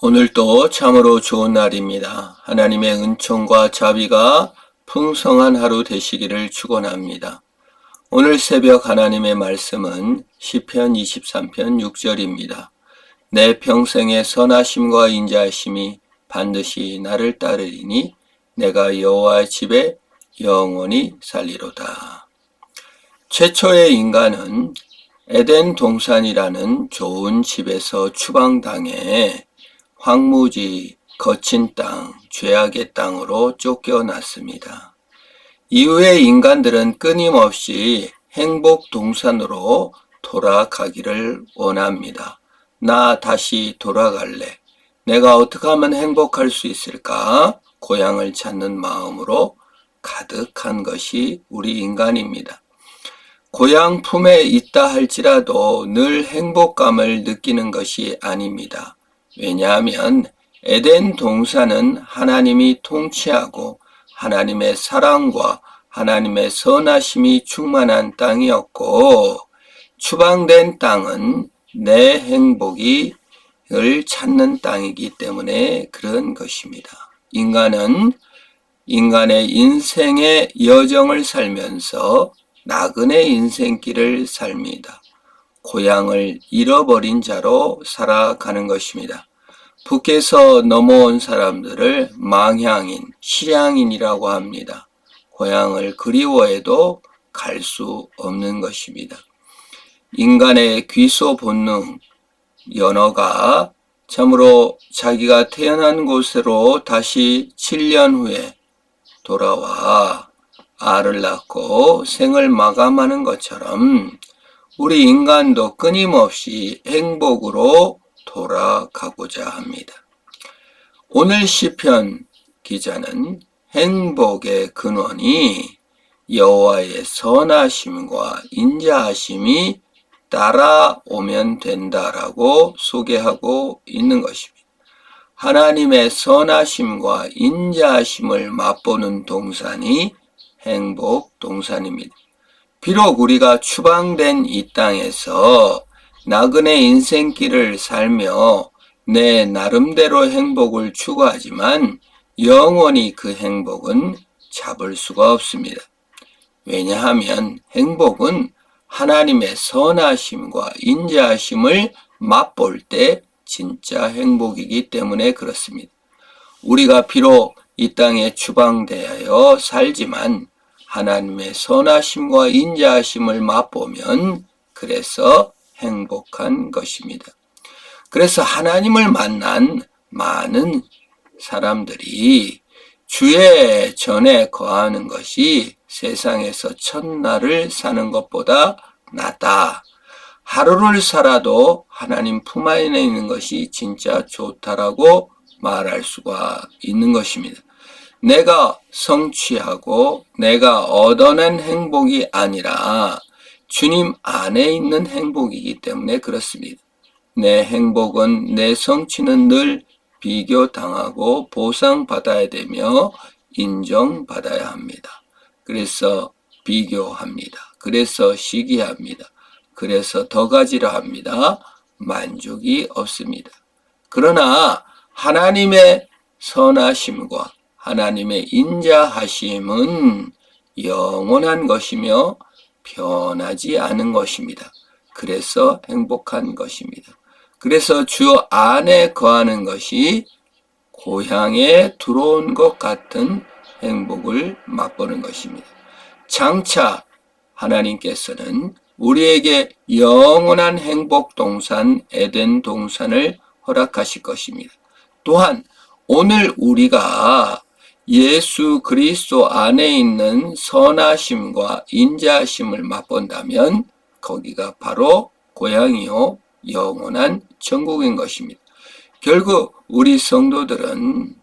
오늘도 참으로 좋은 날입니다. 하나님의 은총과 자비가 풍성한 하루 되시기를 축원합니다. 오늘 새벽 하나님의 말씀은 시편 23편 6절입니다. 내 평생의 선하심과 인자하심이 반드시 나를 따르리니 내가 여호와의 집에 영원히 살리로다. 최초의 인간은 에덴 동산이라는 좋은 집에서 추방당해 황무지, 거친 땅, 죄악의 땅으로 쫓겨났습니다. 이후에 인간들은 끊임없이 행복 동산으로 돌아가기를 원합니다. 나 다시 돌아갈래. 내가 어떻게 하면 행복할 수 있을까? 고향을 찾는 마음으로 가득한 것이 우리 인간입니다. 고향 품에 있다 할지라도 늘 행복감을 느끼는 것이 아닙니다. 왜냐하면 에덴 동산은 하나님이 통치하고 하나님의 사랑과 하나님의 선하심이 충만한 땅이었고, 추방된 땅은 내 행복을 찾는 땅이기 때문에 그런 것입니다. 인간은 인간의 인생의 여정을 살면서 나그네 인생길을 삽니다. 고향을 잃어버린 자로 살아가는 것입니다. 북에서 넘어온 사람들을 망향인, 실향인이라고 합니다. 고향을 그리워해도 갈 수 없는 것입니다. 인간의 귀소 본능, 연어가 참으로 자기가 태어난 곳으로 다시 7년 후에 돌아와 알을 낳고 생을 마감하는 것처럼 우리 인간도 끊임없이 행복으로 돌아가고자 합니다. 오늘 시편 기자는 행복의 근원이 여호와의 선하심과 인자하심이 따라오면 된다라고 소개하고 있는 것입니다. 하나님의 선하심과 인자하심을 맛보는 동산이 행복 동산입니다. 비록 우리가 추방된 이 땅에서 나그네 인생길을 살며 내 나름대로 행복을 추구하지만 영원히 그 행복은 잡을 수가 없습니다. 왜냐하면 행복은 하나님의 선하심과 인자하심을 맛볼 때 진짜 행복이기 때문에 그렇습니다. 우리가 비록 이 땅에 추방되어 살지만 하나님의 선하심과 인자하심을 맛보면 그래서 행복한 것입니다. 그래서 하나님을 만난 많은 사람들이 주의 전에 거하는 것이 세상에서 첫날을 사는 것보다 낫다. 하루를 살아도 하나님 품 안에 있는 것이 진짜 좋다라고 말할 수가 있는 것입니다. 내가 성취하고 내가 얻어낸 행복이 아니라 주님 안에 있는 행복이기 때문에 그렇습니다. 내 행복은, 내 성취는 늘 비교당하고 보상받아야 되며 인정받아야 합니다. 그래서 비교합니다. 그래서 시기합니다. 그래서 더 가지라 합니다. 만족이 없습니다. 그러나 하나님의 선하심과 하나님의 인자하심은 영원한 것이며 변하지 않은 것입니다. 그래서 행복한 것입니다. 그래서 주 안에 거하는 것이 고향에 들어온 것 같은 행복을 맛보는 것입니다. 장차 하나님께서는 우리에게 영원한 행복 동산, 에덴 동산을 허락하실 것입니다. 또한 오늘 우리가 예수 그리스도 안에 있는 선하심과 인자하심을 맛본다면 거기가 바로 고향이요 영원한 천국인 것입니다. 결국 우리 성도들은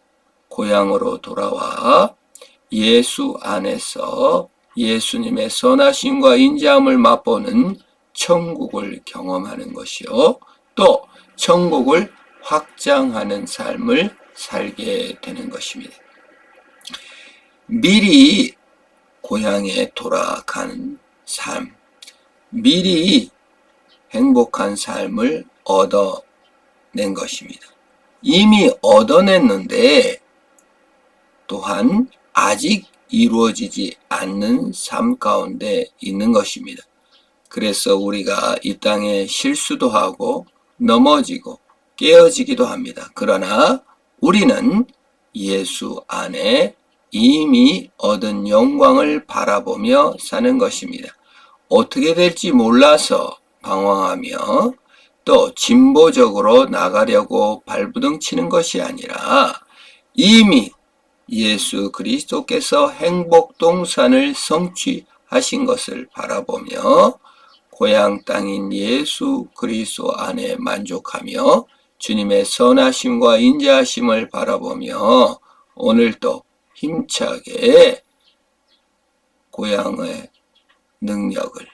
고향으로 돌아와 예수 안에서 예수님의 선하심과 인자함을 맛보는 천국을 경험하는 것이요 또 천국을 확장하는 삶을 살게 되는 것입니다. 미리 고향에 돌아가는 삶, 미리 행복한 삶을 얻어낸 것입니다. 이미 얻어냈는데 또한 아직 이루어지지 않는 삶 가운데 있는 것입니다. 그래서 우리가 이 땅에 실수도 하고 넘어지고 깨어지기도 합니다. 그러나 우리는 예수 안에 이미 얻은 영광을 바라보며 사는 것입니다. 어떻게 될지 몰라서 방황하며 또 진보적으로 나가려고 발부둥 치는 것이 아니라 이미 예수 그리스도께서 행복동산을 성취하신 것을 바라보며 고향 땅인 예수 그리스도 안에 만족하며 주님의 선하심과 인자하심을 바라보며 오늘도 힘차게 고향의 능력을,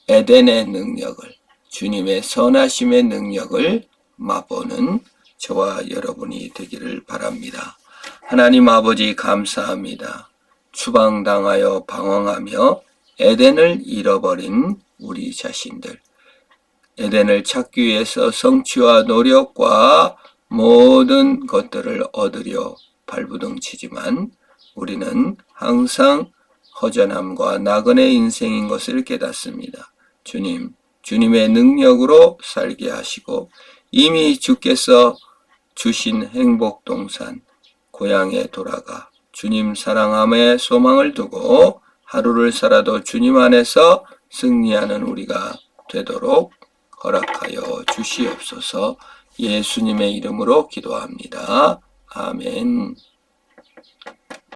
에덴의 능력을, 주님의 선하심의 능력을 맛보는 저와 여러분이 되기를 바랍니다. 하나님 아버지 감사합니다. 추방당하여 방황하며 에덴을 잃어버린 우리 자신들, 에덴을 찾기 위해서 성취와 노력과 모든 것들을 얻으려 발부둥치지만 우리는 항상 허전함과 나그네 인생인 것을 깨닫습니다. 주님, 주님의 능력으로 살게 하시고 이미 주께서 주신 행복동산 고향에 돌아가 주님 사랑함에 소망을 두고 하루를 살아도 주님 안에서 승리하는 우리가 되도록 허락하여 주시옵소서. 예수님의 이름으로 기도합니다. 아멘.